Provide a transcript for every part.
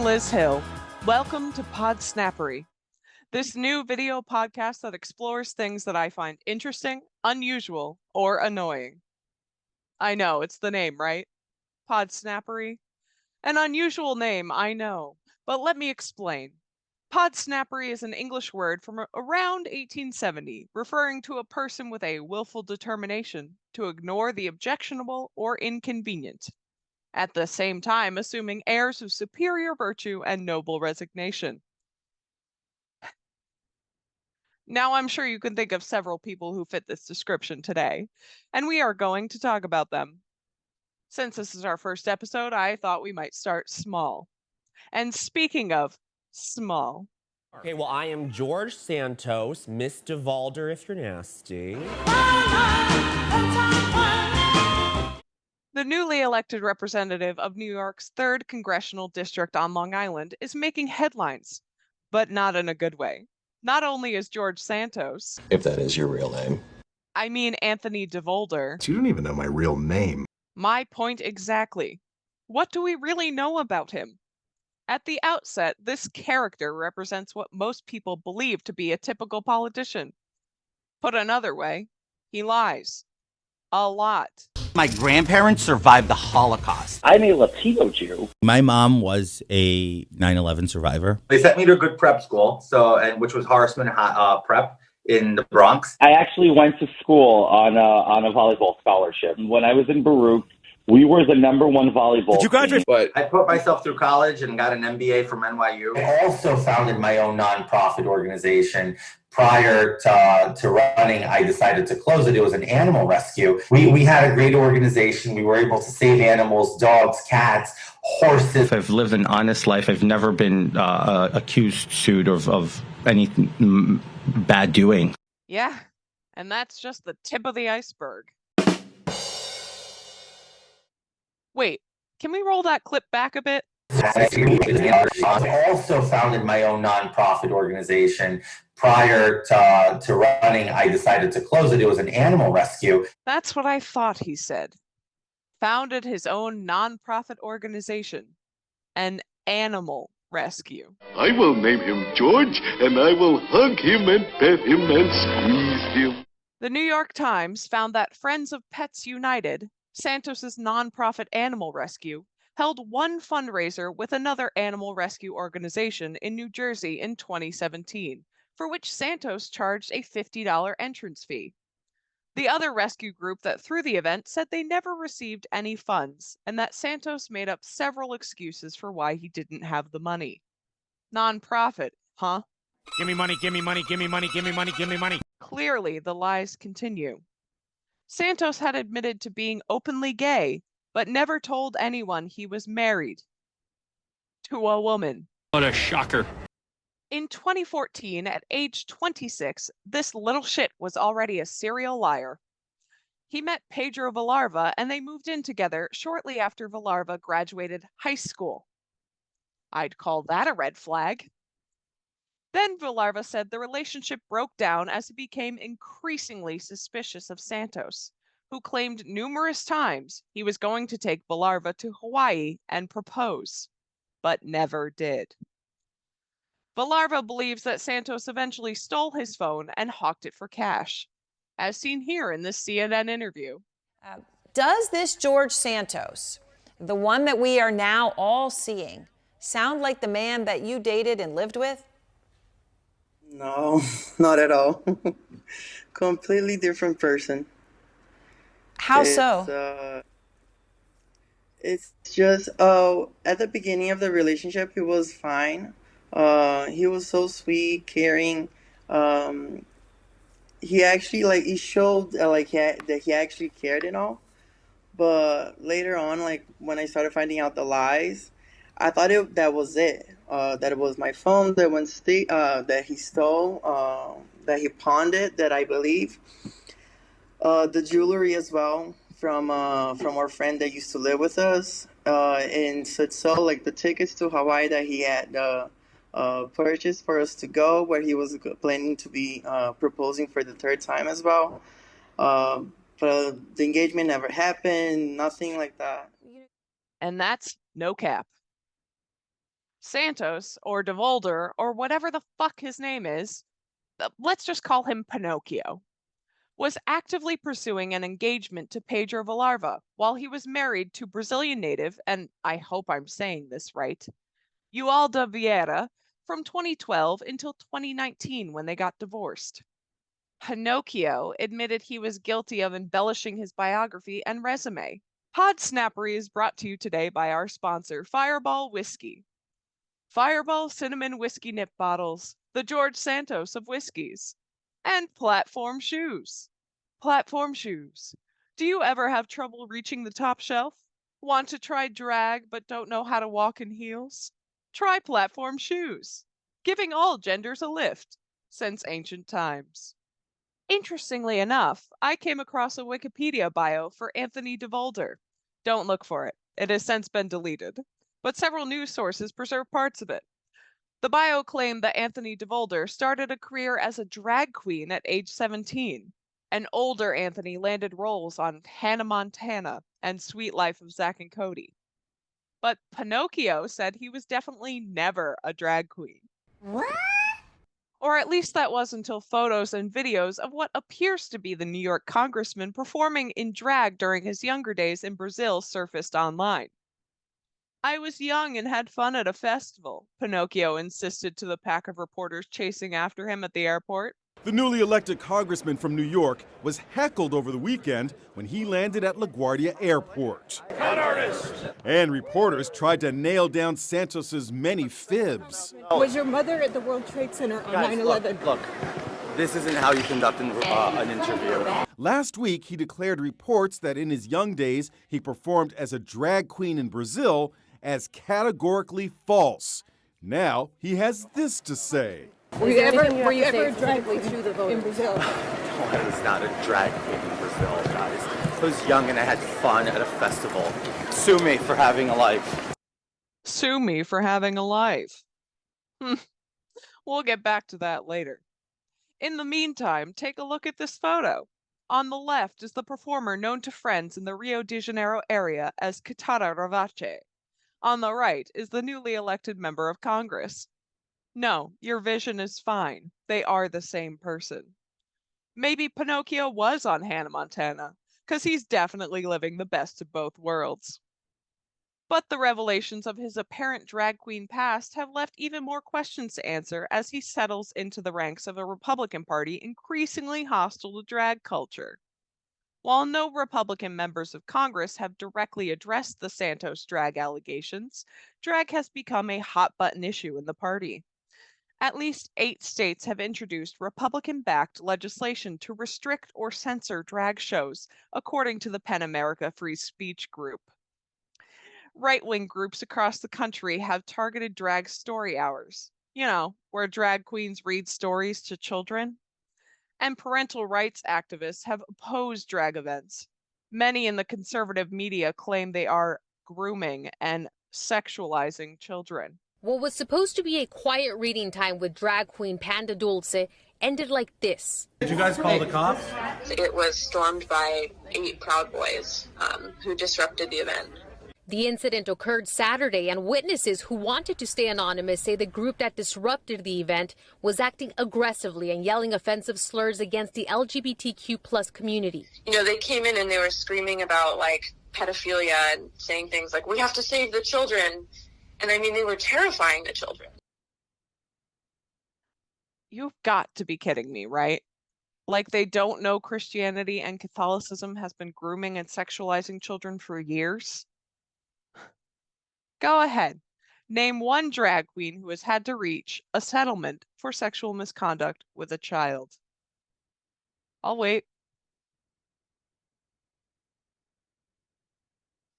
I'm Liz Hill. Welcome to Podsnappery, this new video podcast that explores things that I find interesting, unusual, or annoying. I know, it's the name, right? Podsnappery. An unusual name, I know, but let me explain. Podsnappery is an English word from around 1870, referring to a person with a willful determination to ignore the objectionable or inconvenient, at the same time assuming airs of superior virtue and noble resignation. Now, I'm sure you can think of several people who fit this description today, and we are going to talk about them. Since this is our first episode, I thought we might start small. And speaking of small. Okay, well, I am George Santos, Miss DeValder if you're nasty. The newly elected representative of New York's 3rd Congressional District on Long Island is making headlines, but not in a good way. Not only is George Santos, if that is your real name. I mean Anthony DeVolder. You don't even know my real name. My point exactly. What do we really know about him? At the outset, this character represents what most people believe to be a typical politician. Put another way, he lies. A lot. My grandparents survived the Holocaust. I'm a Latino Jew. My mom was a 9/11 survivor. They sent me to a good prep school, which was Horseman Prep in the Bronx. I actually went to school on a volleyball scholarship. When I was in Baruch, we were the #1 volleyball Did you graduate? team. But I put myself through college and got an MBA from NYU. I also founded my own nonprofit organization. Prior to running, I decided to close it. It was an animal rescue. We had a great organization. We were able to save animals, dogs, cats, horses. I've lived an honest life. I've never been accused, sued of any bad doing. Yeah, and that's just the tip of the iceberg. Wait, can we roll that clip back a bit? I also founded my own nonprofit organization. Prior to running, I decided to close it. It was an animal rescue. That's what I thought he said. Founded his own nonprofit organization, an animal rescue. I will name him George, and I will hug him and pet him and squeeze him. The New York Times found that Friends of Pets United, Santos's nonprofit animal rescue, held one fundraiser with another animal rescue organization in New Jersey in 2017, for which Santos charged a $50 entrance fee. The other rescue group that threw the event said they never received any funds, and that Santos made up several excuses for why he didn't have the money. Nonprofit, huh? Give me money, give me money, give me money, give me money, give me money. Clearly, the lies continue. Santos had admitted to being openly gay, but never told anyone he was married to a woman. What a shocker. In 2014, at age 26, this little shit was already a serial liar. He met Pedro Villarva and they moved in together shortly after Villarva graduated high school. I'd call that a red flag. Then Villarva said the relationship broke down as he became increasingly suspicious of Santos, who claimed numerous times he was going to take Villarva to Hawaii and propose, but never did. Villarva believes that Santos eventually stole his phone and hawked it for cash, as seen here in this CNN interview. Does this George Santos, the one that we are now all seeing, sound like the man that you dated and lived with? No, not at all. Completely different person. How so? It's just, at the beginning of the relationship, he was fine. He was so sweet, caring. He actually, he showed, that he actually cared and all. But later on, when I started finding out the lies, I thought that was it. That it was my phone that he stole, that he pawned it, that I believe. The jewelry as well from our friend that used to live with us. And so, the tickets to Hawaii that he had purchased for us to go, where he was planning to be proposing for the 3rd time as well. But the engagement never happened, nothing like that. And that's no cap. Santos, or DeVolder, or whatever the fuck his name is, let's just call him Pinocchio, was actively pursuing an engagement to Pedro Villarva while he was married to Brazilian native, and I hope I'm saying this right, Ualda Vieira, from 2012 until 2019 when they got divorced. Pinocchio admitted he was guilty of embellishing his biography and resume. Podsnappery is brought to you today by our sponsor, Fireball Whiskey. Fireball Cinnamon Whiskey Nip Bottles, the George Santos of whiskeys. And Platform Shoes. Platform Shoes. Do you ever have trouble reaching the top shelf? Want to try drag but don't know how to walk in heels? Try Platform Shoes, giving all genders a lift since ancient times. Interestingly enough, I came across a Wikipedia bio for Anthony DeVolder. Don't look for it. It has since been deleted, but several news sources preserve parts of it. The bio claimed that Anthony DeVolder started a career as a drag queen at age 17. An older Anthony landed roles on Hannah Montana and Sweet Life of Zack and Cody. But Pinocchio said he was definitely never a drag queen. What? Or at least that was until photos and videos of what appears to be the New York congressman performing in drag during his younger days in Brazil surfaced online. I was young and had fun at a festival, Pinocchio insisted to the pack of reporters chasing after him at the airport. The newly elected congressman from New York was heckled over the weekend when he landed at LaGuardia Airport. Con artist! And reporters tried to nail down Santos's many fibs. Was your mother at the World Trade Center on 9/11? Look, this isn't how you conduct an interview. Last week, he declared reports that in his young days he performed as a drag queen in Brazil as categorically false. Now he has this to say. Were you ever a drag queen in Brazil? No, I was not a drag queen in Brazil, guys. I was young and I had fun at a festival. Sue me for having a life. Sue me for having a life. We'll get back to that later. In the meantime, take a look at this photo. On the left is the performer known to friends in the Rio de Janeiro area as Kitara Ravache. On the right is the newly elected member of Congress. No, your vision is fine. They are the same person. Maybe Pinocchio was on Hannah Montana, because he's definitely living the best of both worlds. But the revelations of his apparent drag queen past have left even more questions to answer as he settles into the ranks of a Republican Party increasingly hostile to drag culture. While no Republican members of Congress have directly addressed the Santos drag allegations, drag has become a hot-button issue in the party. At least 8 states have introduced Republican-backed legislation to restrict or censor drag shows, according to the PEN America Free Speech Group. Right-wing groups across the country have targeted drag story hours, where drag queens read stories to children. And parental rights activists have opposed drag events. Many in the conservative media claim they are grooming and sexualizing children. What was supposed to be a quiet reading time with drag queen Panda Dulce ended like this. Did you guys call the cops? It was stormed by 8 Proud Boys who disrupted the event. The incident occurred Saturday, and witnesses who wanted to stay anonymous say the group that disrupted the event was acting aggressively and yelling offensive slurs against the LGBTQ+ community. They came in and they were screaming about pedophilia and saying things like, "We have to save the children." And they were terrifying the children. You've got to be kidding me, right? Like they don't know Christianity and Catholicism has been grooming and sexualizing children for years? Go ahead. Name one drag queen who has had to reach a settlement for sexual misconduct with a child. I'll wait.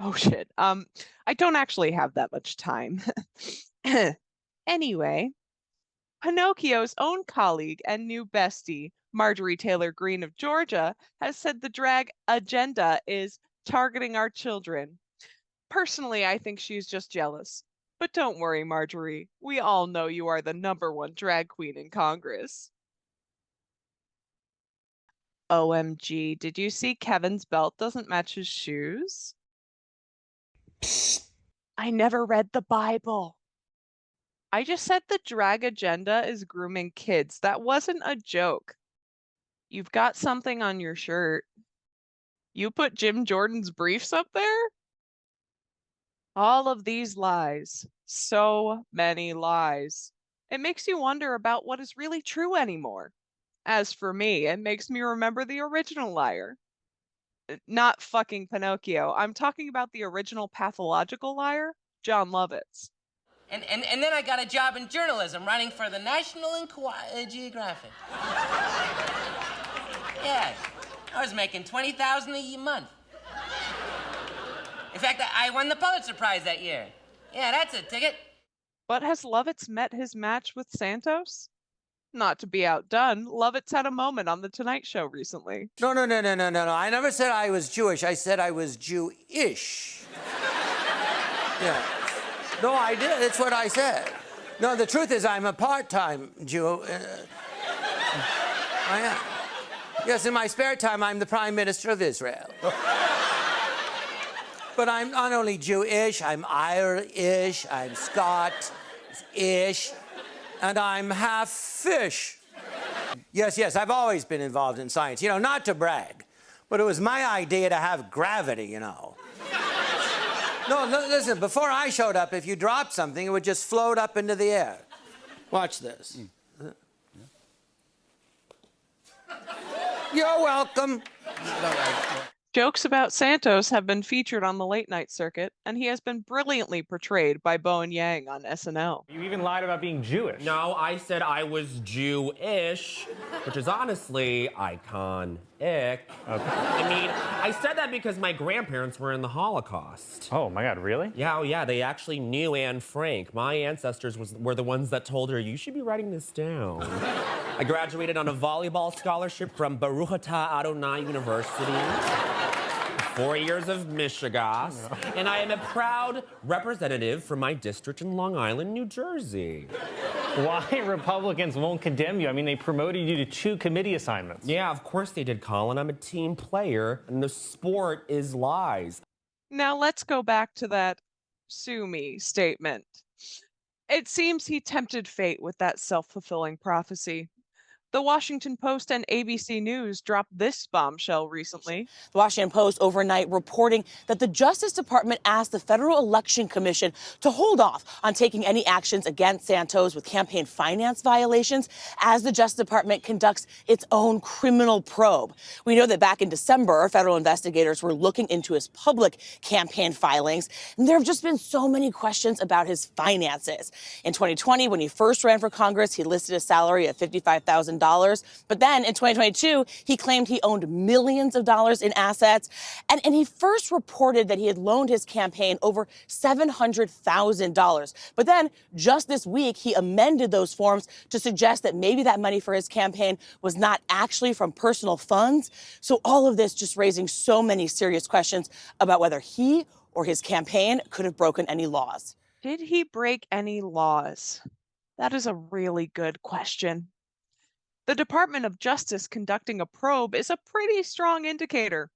Oh shit. I don't actually have that much time. Anyway, Pinocchio's own colleague and new bestie, Marjorie Taylor Greene of Georgia, has said the drag agenda is targeting our children. Personally, I think she's just jealous. But don't worry, Marjorie. We all know you are the #1 drag queen in Congress. OMG, did you see Kevin's belt doesn't match his shoes? Psst. I never read the Bible. I just said the drag agenda is grooming kids. That wasn't a joke. You've got something on your shirt. You put Jim Jordan's briefs up there? All of these lies. So many lies. It makes you wonder about what is really true anymore. As for me, it makes me remember the original liar. Not fucking Pinocchio. I'm talking about the original pathological liar, John Lovitz. And then I got a job in journalism, writing for the National Geographic. Yes, I was making $20,000 a month. In fact, I won the Pulitzer Prize that year. Yeah, that's a ticket. But has Lovitz met his match with Santos? Not to be outdone, Lovitz had a moment on The Tonight Show recently. No. I never said I was Jewish. I said I was Jewish. Yeah. No, I did. That's what I said. No, the truth is I'm a part-time Jew. I am. Yes, in my spare time, I'm the Prime Minister of Israel. But I'm not only Jewish, I'm Irish, I'm Scot-ish, and I'm half fish. Yes, I've always been involved in science. You know, not to brag, but it was my idea to have gravity, you know. No, listen, before I showed up, if you dropped something, it would just float up into the air. Watch this. You're welcome. Jokes about Santos have been featured on the late night circuit, and he has been brilliantly portrayed by Bowen Yang on SNL. You even lied about being Jewish. No, I said I was Jewish, which is honestly iconic. Okay. I mean, I said that because my grandparents were in the Holocaust. Oh my God, really? Yeah, yeah, they actually knew Anne Frank. My ancestors were the ones that told her, you should be writing this down. I graduated on a volleyball scholarship from Baruch Atah Adonai University. 4 years of Michigan, and I am a proud representative from my district in Long Island, New Jersey. Why Republicans won't condemn you? I mean, they promoted you to 2 committee assignments. Yeah, of course they did, Colin. I'm a team player, and the sport is lies. Now let's go back to that sue me statement. It seems he tempted fate with that self-fulfilling prophecy. The Washington Post and ABC News dropped this bombshell recently. The Washington Post overnight reporting that the Justice Department asked the Federal Election Commission to hold off on taking any actions against Santos with campaign finance violations as the Justice Department conducts its own criminal probe. We know that back in December, federal investigators were looking into his public campaign filings, and there have just been so many questions about his finances. In 2020, when he first ran for Congress, he listed a salary of $55,000. But then in 2022, he claimed he owned millions of dollars in assets. And he first reported that he had loaned his campaign over $700,000. But then just this week, he amended those forms to suggest that maybe that money for his campaign was not actually from personal funds. So all of this just raising so many serious questions about whether he or his campaign could have broken any laws. Did he break any laws? That is a really good question. The Department of Justice conducting a probe is a pretty strong indicator.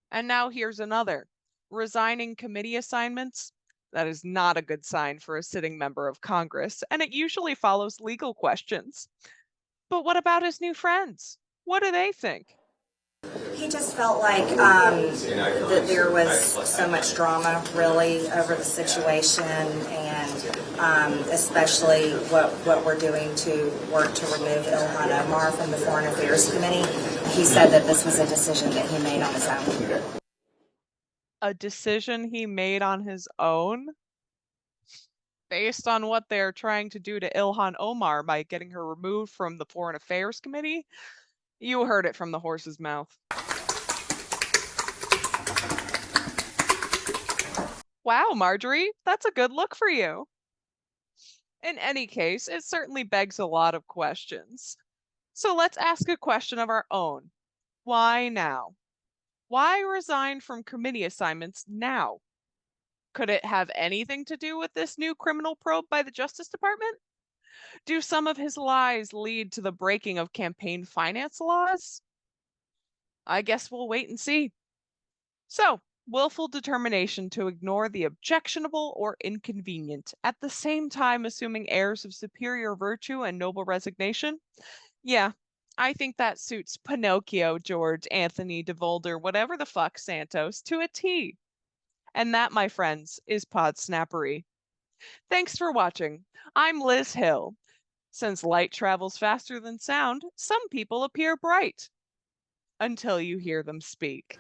And now here's another. Resigning committee assignments? That is not a good sign for a sitting member of Congress, and it usually follows legal questions. But what about his new friends? What do they think? He just felt like that there was so much drama, really, over the situation, and especially what we're doing to work to remove Ilhan Omar from the Foreign Affairs Committee. He said that this was a decision that he made on his own. A decision he made on his own? Based on what they're trying to do to Ilhan Omar by getting her removed from the Foreign Affairs Committee? You heard it from the horse's mouth. Wow, Marjorie, that's a good look for you. In any case, it certainly begs a lot of questions. So let's ask a question of our own. Why now? Why resign from committee assignments now? Could it have anything to do with this new criminal probe by the Justice Department? Do some of his lies lead to the breaking of campaign finance laws? I guess we'll wait and see. So, willful determination to ignore the objectionable or inconvenient, at the same time assuming airs of superior virtue and noble resignation. Yeah, I think that suits Pinocchio, George, Anthony, DeVolder, whatever the fuck, Santos, to a T. And that, my friends, is Podsnappery. Thanks for watching. I'm Liz Hill. Since light travels faster than sound, some people appear bright. Until you hear them speak.